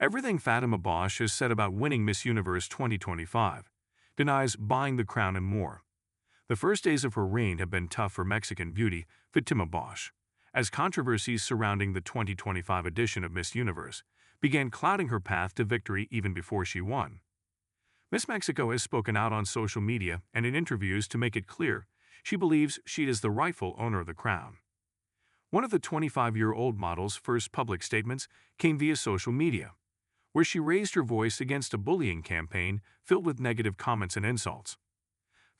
Everything Fatima Bosch has said about winning Miss Universe 2025, denies buying the crown and more. The first days of her reign have been tough for Mexican beauty Fatima Bosch, as controversies surrounding the 2025 edition of Miss Universe began clouding her path to victory even before she won. Miss Mexico has spoken out on social media and in interviews to make it clear she believes she is the rightful owner of the crown. One of the 25-year-old model's first public statements came via social media, where she raised her voice against a bullying campaign filled with negative comments and insults.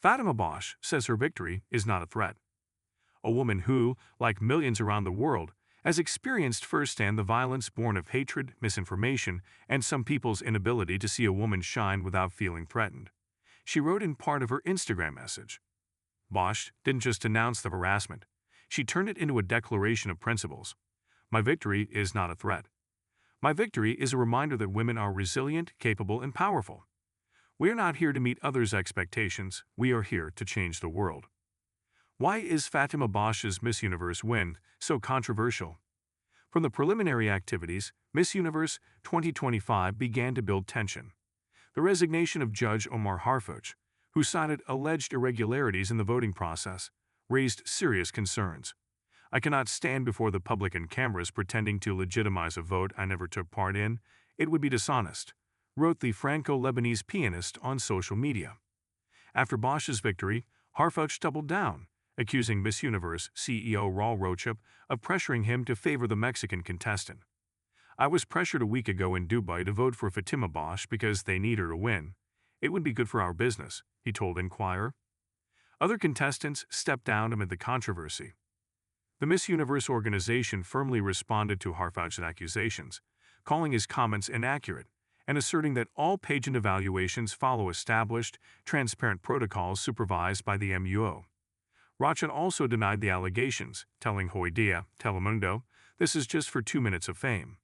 Fatima Bosch says her victory is not a threat. A woman who, like millions around the world, has experienced firsthand the violence born of hatred, misinformation, and some people's inability to see a woman shine without feeling threatened. She wrote in part of her Instagram message. Bosch didn't just announce the harassment, she turned it into a declaration of principles. My victory is not a threat. My victory is a reminder that women are resilient, capable, and powerful. We are not here to meet others' expectations, we are here to change the world. Why is Fatima Bosch's Miss Universe win so controversial? From the preliminary activities, Miss Universe 2025 began to build tension. The resignation of Judge Omar Harfuch, who cited alleged irregularities in the voting process, raised serious concerns. I cannot stand before the public and cameras pretending to legitimize a vote I never took part in. It would be dishonest, wrote the Franco-Lebanese pianist on social media. After Bosch's victory, Harfuch doubled down, accusing Miss Universe CEO Raul Rocha of pressuring him to favor the Mexican contestant. I was pressured a week ago in Dubai to vote for Fatima Bosch because they need her to win. It would be good for our business, he told Inquirer. Other contestants stepped down amid the controversy. The Miss Universe organization firmly responded to Harfuch's accusations, calling his comments inaccurate and asserting that all pageant evaluations follow established, transparent protocols supervised by the MUO. Rocha also denied the allegations, telling Hoy Dia, Telemundo, this is just for 2 minutes of fame.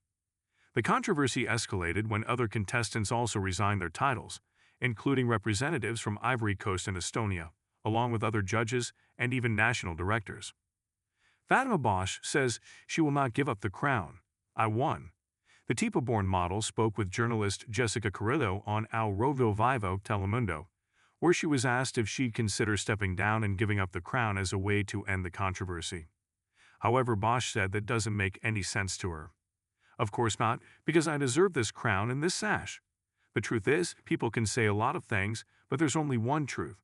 The controversy escalated when other contestants also resigned their titles, including representatives from Ivory Coast and Estonia, along with other judges and even national directors. Fatima Bosch says she will not give up the crown. I won. The Tipo-born model spoke with journalist Jessica Carrillo on Al Rovo Vivo Telemundo, where she was asked if she'd consider stepping down and giving up the crown as a way to end the controversy. However, Bosch said that doesn't make any sense to her. Of course not, because I deserve this crown and this sash. The truth is, people can say a lot of things, but there's only one truth.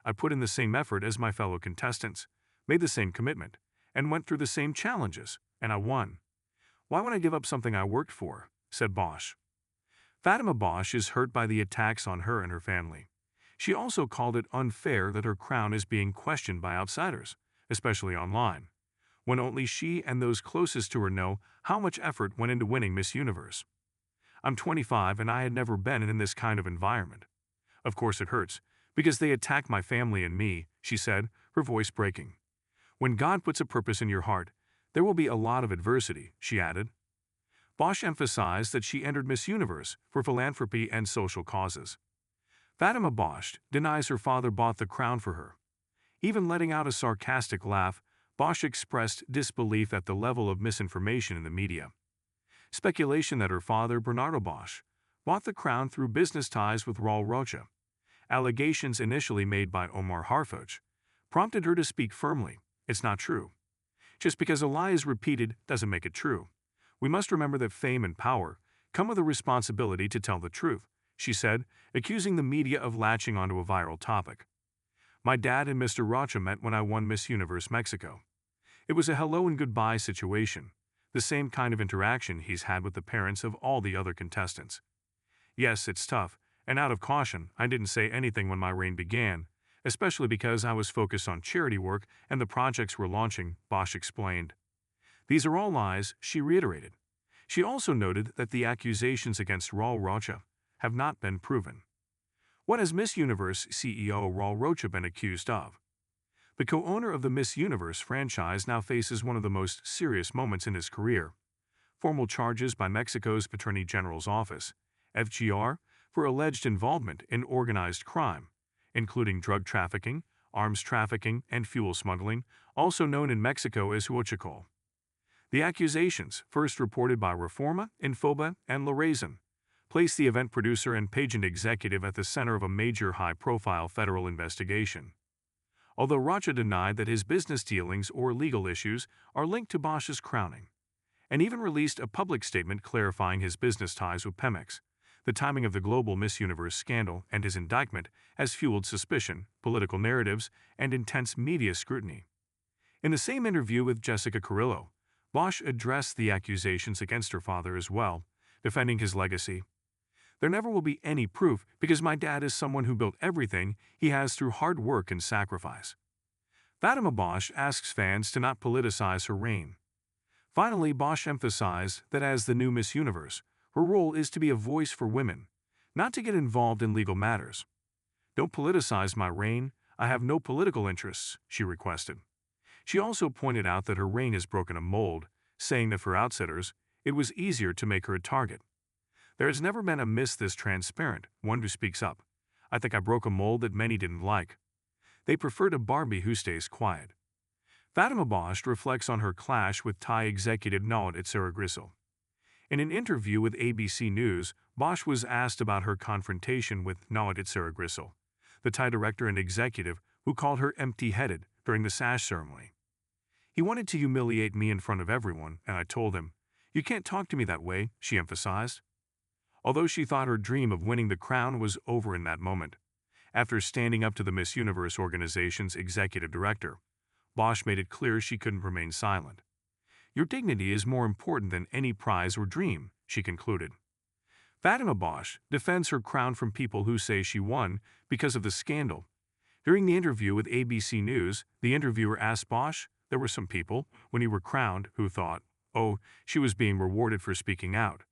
I put in the same effort as my fellow contestants, made the same commitment, and went through the same challenges, and I won. Why would I give up something I worked for? Said Bosch. Fatima Bosch is hurt by the attacks on her and her family. She also called it unfair that her crown is being questioned by outsiders, especially online, when only she and those closest to her know how much effort went into winning Miss Universe. I'm 25 and I had never been in this kind of environment. Of course it hurts, because they attack my family and me, she said, her voice breaking. When God puts a purpose in your heart, there will be a lot of adversity, she added. Bosch emphasized that she entered Miss Universe for philanthropy and social causes. Fatima Bosch denies her father bought the crown for her. Even letting out a sarcastic laugh, Bosch expressed disbelief at the level of misinformation in the media. Speculation that her father, Bernardo Bosch, bought the crown through business ties with Raul Rocha, allegations initially made by Omar Harfuch, prompted her to speak firmly. It's not true. Just because a lie is repeated doesn't make it true. We must remember that fame and power come with a responsibility to tell the truth, she said, accusing the media of latching onto a viral topic. My dad and Mr. Rocha met when I won Miss Universe Mexico. It was a hello and goodbye situation, the same kind of interaction he's had with the parents of all the other contestants. Yes, it's tough, and out of caution, I didn't say anything when my reign began, especially because I was focused on charity work and the projects we're launching, Bosch explained. These are all lies, she reiterated. She also noted that the accusations against Raul Rocha have not been proven. What has Miss Universe CEO Raul Rocha been accused of? The co-owner of the Miss Universe franchise now faces one of the most serious moments in his career. Formal charges by Mexico's Attorney General's Office, FGR, for alleged involvement in organized crime, including drug trafficking, arms trafficking, and fuel smuggling, also known in Mexico as huachicol. The accusations, first reported by Reforma, Infoba, and La Razón, placed the event producer and pageant executive at the center of a major high-profile federal investigation. Although Rocha denied that his business dealings or legal issues are linked to Bosch's crowning, and even released a public statement clarifying his business ties with Pemex, the timing of the global Miss Universe scandal and his indictment has fueled suspicion, political narratives, and intense media scrutiny. In the same interview with Jessica Carrillo, Bosch addressed the accusations against her father as well, defending his legacy. "There never will be any proof because my dad is someone who built everything he has through hard work and sacrifice." Fatima Bosch asks fans to not politicize her reign. Finally, Bosch emphasized that as the new Miss Universe, her role is to be a voice for women, not to get involved in legal matters. "Don't politicize my reign, I have no political interests," she requested. She also pointed out that her reign has broken a mold, saying that for outsiders, it was easier to make her a target. "There has never been a miss this transparent, one who speaks up. I think I broke a mold that many didn't like. They preferred a Barbie who stays quiet." Fatima Bosch reflects on her clash with Thai executive Nawat Itzeragrisel. In an interview with ABC News, Bosch was asked about her confrontation with Nawat Itzeragrisel, the Thai director and executive who called her empty-headed during the sash ceremony. "He wanted to humiliate me in front of everyone, and I told him, 'You can't talk to me that way,'" she emphasized. Although she thought her dream of winning the crown was over in that moment, after standing up to the Miss Universe organization's executive director, Bosch made it clear she couldn't remain silent. "Your dignity is more important than any prize or dream," she concluded. Fatima Bosch defends her crown from people who say she won because of the scandal. During the interview with ABC News, the interviewer asked Bosch, "There were some people, when you were crowned, who thought, oh, she was being rewarded for speaking out.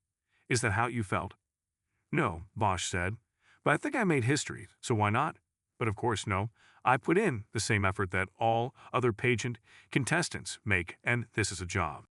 Is that how you felt?" "No," Bosch said, "but I think I made history, so why not? But of course, no. I put in the same effort that all other pageant contestants make, and this is a job."